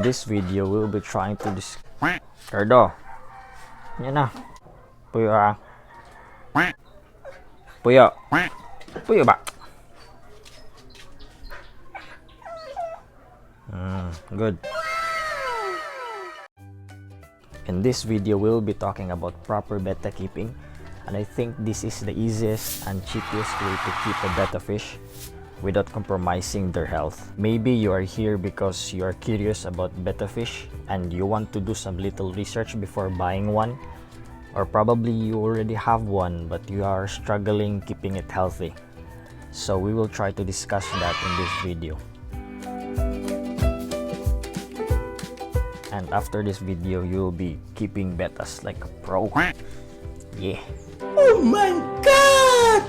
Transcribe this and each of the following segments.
this video, we'll be trying to Cardo. Yan na. Puyo ha. Puyo. Puyo ba? Good. In this video, we'll be talking about proper betta keeping, and I think this is the easiest and cheapest way to keep a betta fish without compromising their health. Maybe you are here because you are curious about betta fish and you want to do some little research before buying one, or probably you already have one but you are struggling keeping it healthy. So we will try to discuss that in this video. And after this video, you'll be keeping bettas like a pro. Yeah. Oh my god!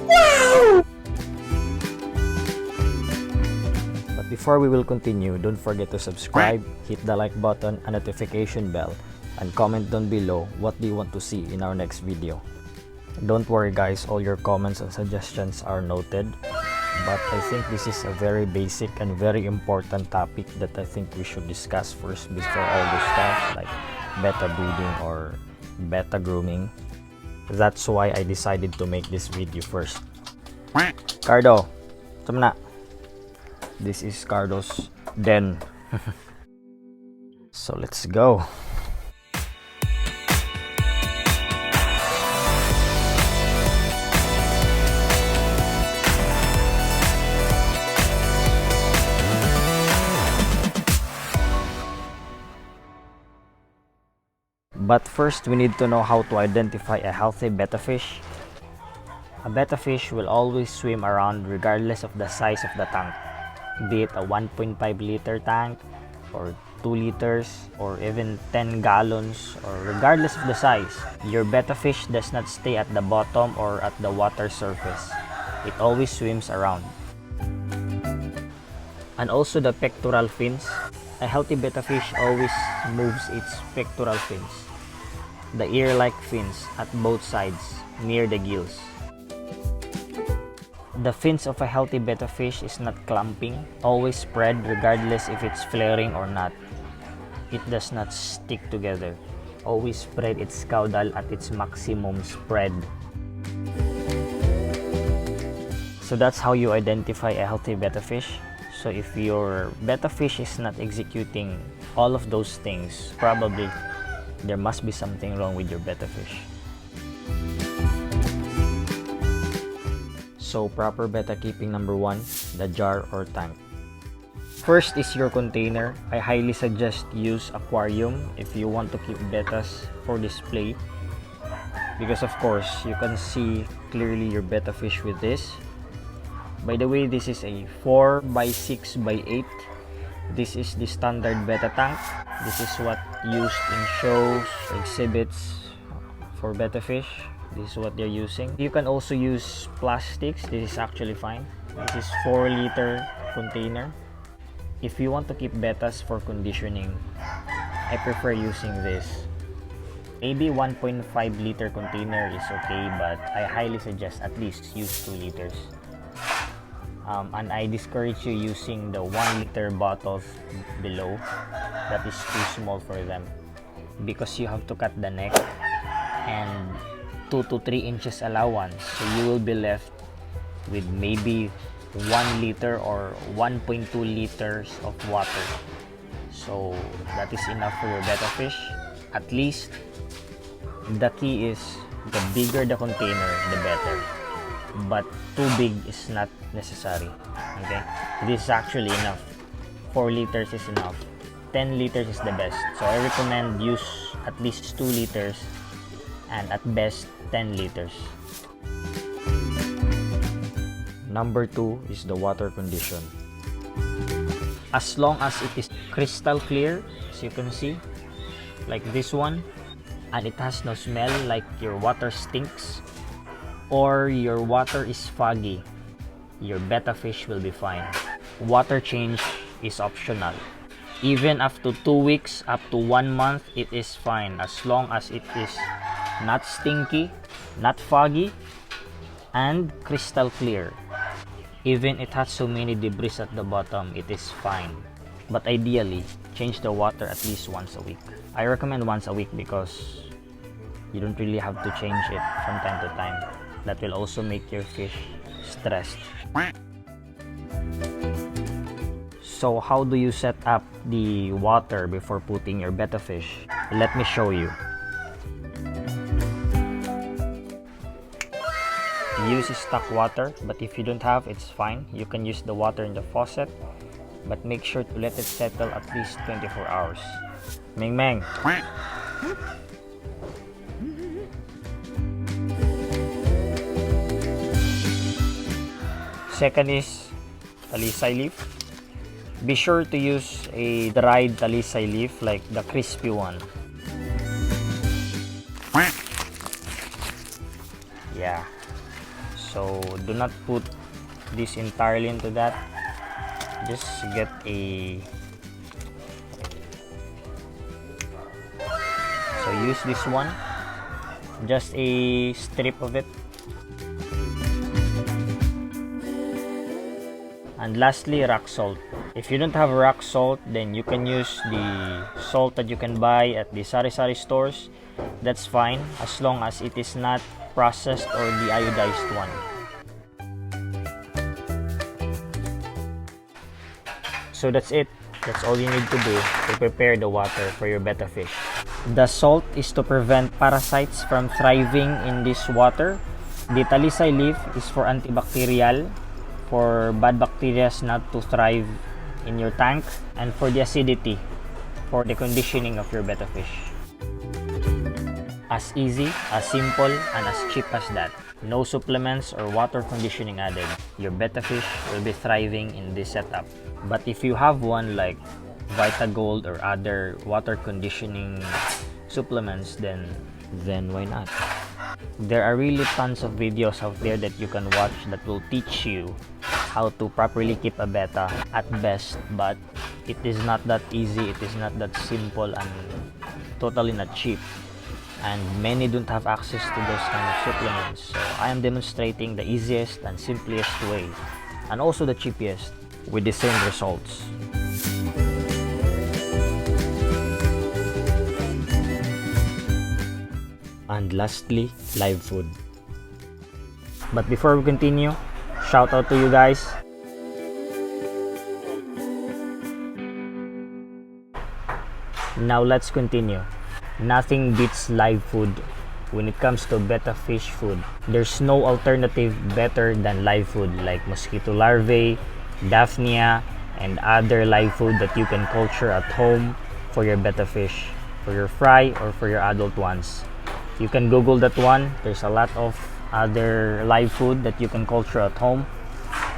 Wow! But before we will continue, don't forget to subscribe, hit the like button and notification bell, and comment down below what do you want to see in our next video. Don't worry guys, all your comments and suggestions are noted. But I think this is a very basic and very important topic that I think we should discuss first before all the stuff like betta breeding or betta grooming. That's why I decided to make this video first. Cardo, sama na. This is Cardo's den. So let's go. But first, we need to know how to identify a healthy betta fish. A betta fish will always swim around regardless of the size of the tank, be it a 1.5 liter tank or 2 liters or even 10 gallons, or regardless of the size. Your betta fish does not stay at the bottom or at the water surface. It always swims around. And also the pectoral fins. A healthy betta fish always moves its pectoral fins, the ear-like fins at both sides near the gills. The fins of a healthy betta fish is not clumping, always spread regardless if it's flaring or not. It does not stick together, always spread its caudal at its maximum spread. So that's how you identify a healthy betta fish. So if your betta fish is not executing all of those things, probably there must be something wrong with your betta fish. So proper betta keeping number 1, the jar or tank. First is your container. I highly suggest use aquarium if you want to keep bettas for display, because of course you can see clearly your betta fish with this. By the way, this is a 4x6x8. This is the standard betta tank. This is what used in shows or exhibits for betta fish. This is what they're using. You can also use plastics. This is actually fine. This is 4-liter container. If you want to keep bettas for conditioning, I prefer using this. Maybe 1.5-liter container is okay, but I highly suggest at least use 2 liters. And I discourage you using the 1-liter bottles below. That is too small for them, because you have to cut the neck and 2 to 3 inches allowance, so you will be left with maybe 1 liter or 1.2 liters of water. So that is enough for your betta fish. At least the key is the bigger the container, the better. But too big is not necessary. Okay, this is actually enough. 4 liters is enough. 10 liters is the best. So I recommend use at least 2 liters and at best 10 liters. Number 2 is the water condition. As long as it is crystal clear, as you can see, like this one, and it has no smell like your water stinks, or your water is foggy, your betta fish will be fine. Water change is optional. Even up to 2 weeks, up to 1 month, it is fine as long as it is not stinky, not foggy, and crystal clear. Even it has so many debris at the bottom, it is fine. But ideally, change the water at least once a week. I recommend once a week because you don't really have to change it from time to time. That will also make your fish stressed. So how do you set up the water before putting your betta fish? Let me show you. Use stock water, but if you don't have, it's fine. You can use the water in the faucet, but make sure to let it settle at least 24 hours. Ming Meng. Second is talisay leaf. Be sure to use a dried talisay leaf like the crispy one. Yeah. So do not put this entirely into that. Just get a... So use this one. Just a strip of it. And lastly, rock salt. If you don't have rock salt, then you can use the salt that you can buy at the sari-sari stores. That's fine as long as it is not processed or the iodized one. So that's it. That's all you need to do to prepare the water for your betta fish. The salt is to prevent parasites from thriving in this water. The talisay leaf is for antibacterial, for bad bacteria not to thrive in your tank, and for the acidity, for the conditioning of your betta fish. As easy, as simple, and as cheap as that. No supplements or water conditioning added. Your betta fish will be thriving in this setup. But if you have one like Vita Gold or other water conditioning supplements, then why not? There are really tons of videos out there that you can watch that will teach you how to properly keep a betta at best, but it is not that easy, it is not that simple, and totally not cheap. And many don't have access to those kind of supplements. So I am demonstrating the easiest and simplest way, and also the cheapest, with the same results. And lastly, live food. But before we continue, shout out to you guys. Now let's continue. Nothing beats live food when it comes to betta fish food. There's no alternative better than live food like mosquito larvae, daphnia, and other live food that you can culture at home for your betta fish, for your fry or for your adult ones. You can Google that one. There's a lot of other live food that you can culture at home.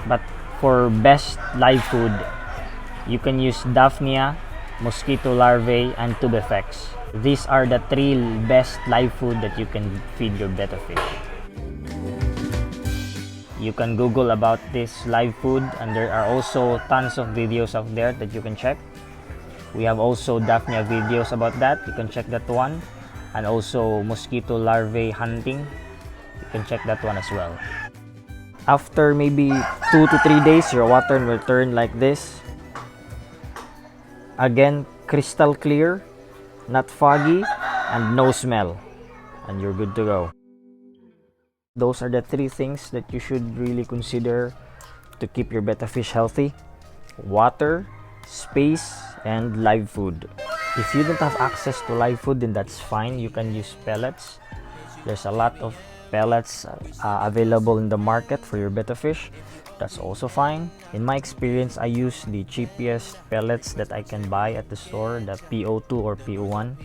But for best live food, you can use daphnia, mosquito larvae, and tubifex. These are the three best live food that you can feed your betta fish. You can Google about this live food, and there are also tons of videos out there that you can check. We have also daphnia videos about that. You can check that one. And also mosquito larvae hunting. You can check that one as well. After maybe 2 to 3 days, your water will turn like this. Again, crystal clear, not foggy, and no smell. And you're good to go. Those are the 3 things that you should really consider to keep your betta fish healthy: water, space, and live food. If you don't have access to live food, then that's fine. You can use pellets. There's a lot of pellets available in the market for your betta fish. That's also fine. In my experience, I use the cheapest pellets that I can buy at the store, the PO2 or PO1.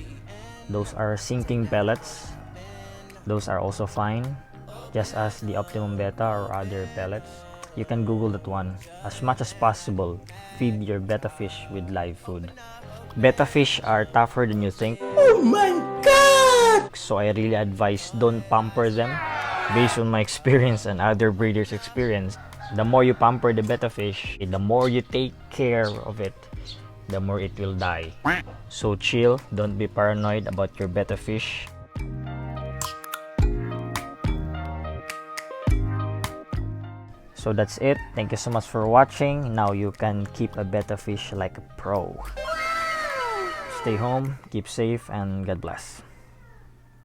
Those are sinking pellets. Those are also fine, just as the Optimum Betta or other pellets. You can Google that one. As much as possible, feed your betta fish with live food. Betta fish are tougher than you think. Oh my god! So I really advise don't pamper them. Based on my experience and other breeders' experience, the more you pamper the betta fish, the more you take care of it, the more it will die. So chill, don't be paranoid about your betta fish. So that's it. Thank you so much for watching. Now you can keep a betta fish like a pro. Stay home, keep safe, and God bless.